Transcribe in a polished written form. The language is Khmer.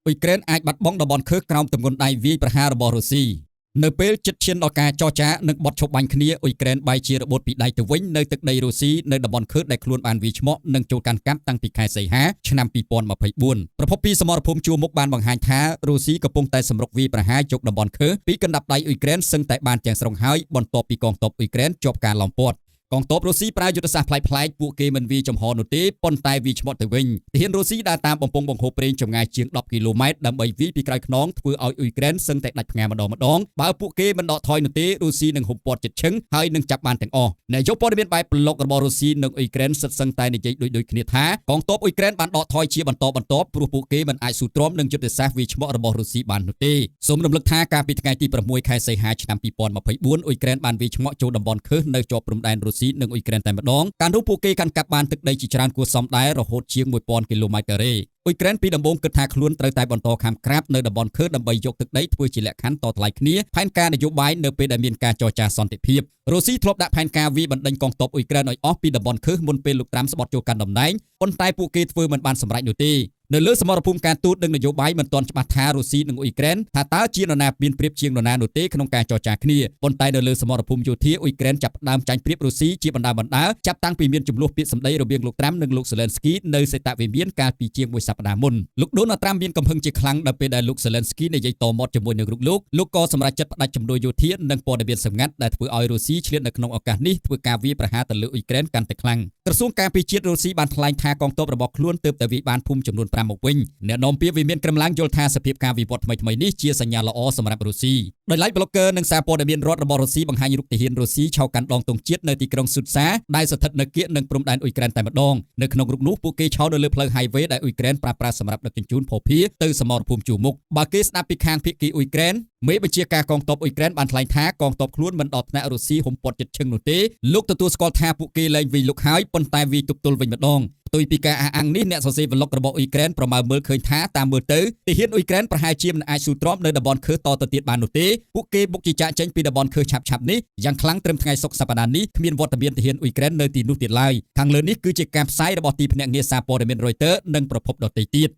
អ៊ុយក្រែនអាចបាត់បង់តំបន់ខឺក្រោមទម្ងន់ដៃវាយប្រហាររបស់រុស្ស៊ីនៅពេលជិតឈានដល់ការចរចានិងបត់ឈប់បាញ់គ្នាអ៊ុយក្រែនបែរជារបូតពីដៃទៅវិញនៅទឹកដីរុស្ស៊ីនៅតំបន់ខឺដែលខ្លួនបានវាយឆ្មក់និងចូលកាន់កាប់តាំងពីខែសីហាឆ្នាំ2024ប្រភពពីសមរភូមិជួរមុខបានបង្ហាញថារុស្ស៊ីកំពុងតែសម្រុកវាយប្រហារយកតំបន់ខឺពីកណ្ដាប់ដៃអ៊ុយក្រែនសឹងតែបានទាំងស្រុងហើយបន្ទាប់ពីកងទ័ពអ៊ុយក្រែនជាប់ការឡោមព័ទ្ធកងទ័ពរុស្ស៊ីប្រើយុទ្ធសាស្ត្រប្លែកៗពួកគេមិនវាយចំហនោះទេប៉ុន្តែវាយឆ្មត់ទៅវិញទាហានរុស្ស៊ីដើរតាមបំពង់បង្ហូរប្រេងចម្ងាយជាង10គីឡូម៉ែត្រដើម្បីវាយពីក្រោយខ្នងធ្វើឲ្យអ៊ុយក្រែនសឹងតែដាច់ផ្ងាម្ដងបើពួកគេមិនដកថយនោះទេរុស្ស៊ីនឹងហុំព័ទ្ធជិតឈឹងហើយនឹងចាប់បានទាំងអស់នាយកព័ត៌មានបែបប្លុករបស់រុស្ស៊ីនិងអ៊ុយក្រែនសិតសឹងតែនិយាយដូចគ្នាថាកងទ័ពអ៊ុយក្រែនបានដកថយជាបន្តបន្ទាប់ព្រោះពួកគេមិនអាចស៊ូទ្រាំនឹងយុទ្ធសាស្ត្រវាយឆ្មក់របស់រុស្ស៊ីបាននោះទេសូមរំលឹកថាកាលពីថ្ងៃទី6ខែសីហាឆ្នាំ2024អ៊ុយក្រែនបានវាយឆ្មក់ចូលតំបន់ខឺនៅជាប់ព្រំដែនរុស្ស៊ីនិងអ៊ុយក្រែនតែម្ដងការនោះពួកគេកាន់កាប់បានទឹកដីជាច្រើនគួរសមដែររហូតជាង1000គីឡូម៉ែត្រការ៉េអ៊ុយក្រែនពីដំបូងគិតថាខ្លួនត្រូវតែបន្តខាំក្រាបនៅតំបន់ខឺដើម្បីយកទឹកដីធ្វើជាលក្ខខណ្ឌតថ្លៃគ្នាផែនការនយោបាយនៅពេលដែលមានការចរចាសន្តិភាពរុស្ស៊ីធ្លាប់ដាក់ផែនការវាយបណ្ដេញកងទ័ពអ៊ុយក្រែនឲ្យអស់ពីតំបន់ខឺមុនពេលលោកត្រាំស្បត់ចូលកាន់តំណែងប៉ុន្តែពួកគេធ្វើមិនបានសម្រេចនោះទេនៅលើសមរភូមិការទូតនិងនយោបាយមិនទាន់ច្បាស់ថារុស្ស៊ីនិងអ៊ុយក្រែនថាតើជានរណាមានប្រៀបជាងនរណានោះទេក្នុងការចរចាគ្នាប៉ុន្តែនៅលើសមរភូមិយោធាអ៊ុយក្រែនចាប់ផ្ដើមចាញ់ប្រៀបរុស្ស៊ីជាបណ្ដាចាប់តាំងពីមានចំនួនពាក្យសម្ដីរវាងលោកត្រាំនិងលោកសេឡិនស្គីនៅសេតវិមានកាលពីជាង1សប្ដាហ៍មុនលោកដូណាល់ត្រាំមានកំហឹងជាខ្លាំងដល់ពេលដែលលោកសេឡិនស្គីនិយាយតមាត់ជាមួយនឹងលោកក៏សម្រេចចិត្តផ្ដាច់ជំនួយយោធានិងព័ត៌មានសម្ងាត់ដែលធ្វើឲ្យរុស្ស៊ីឆ្លៀតនៅក្នុងឱកាសនេះធ្វើការវាយប្រហារទៅលើអ៊ុយក្រែនកាន់តែខ្លាំងក្រសួងការពារជាតិរុស្ស៊ីបានថ្លែងថាកងទ័ពរបស់ខ្លួនទើបតែវាយបានភូមិចំនួន5មកវិញអ្នកនាំពាក្យវិមានក្រមឡាំងយល់ថាសភាពការវិវត្តថ្មីៗនេះជាសញ្ញាល្អសម្រាប់រុស្ស៊ីដោយឡែកប្លុកហ្គើនិងសារព័ត៌មានរដ្ឋរបស់រុស្ស៊ីបង្ហាញរូបទាហានរុស្ស៊ីឆោកាន់ដងទង់ជាតិនៅទីក្រុងស៊ុតសាដែលស្ថិតនៅគៀកនឹងព្រំដែនអ៊ុយក្រែនតែម្ដងនៅក្នុងរូបនោះពួកគេឆោនៅលើផ្លូវ highway ដែលអ៊ុយក្រែនប្រើប្រាស់សម្រាប់ដឹកជញ្ជូនភស្តុភារទៅសមរភូមិជួរមុខបើគេស្ដាប់ពីខាងភាគីអ៊ុយក្រែនមេបញ្ជាការកងទ័ពអ៊ុយក្រែនបានថ្លែងថាកងទ័ពខ្លួនមិនដល់ថ្នាក់រុស្ស៊ីហុំព័ទ្ធជិតឈឹងនោះទេលោកទទួលស្គាល់ថាពួកគេលែងវាយលុកហើយប៉ុន្តែវាយទប់ទល់វិញម្ដងផ្ទុយពីការអះអាងនេះអ្នកសរសេរប្លុករបស់អ៊ុយក្រែនប្រមាណមើលឃើញថាតាមមើលទៅទាហានអ៊ុយក្រែនប្រហែលជាមិនអាចស៊ូទ្រាំនៅតំបន់ខឺតទៅទៀតបាននោះទេពួកគេបុកជាចាកចេញពីតំបន់ខឺឆាប់ៗនេះយ៉ាងខ្លាំងត្រឹមថ្ងៃសុក្រសប្តាហ៍នេះគ្មានវត្តមានទាហានអ៊ុយក្រែននៅទីនោះទៀតឡើយខាងលើនេះគឺជាការផ្សាយរបស់ទីភ្នាក់ងារសារព័ត៌មាន Reuters និងប្រភពដទៃទៀត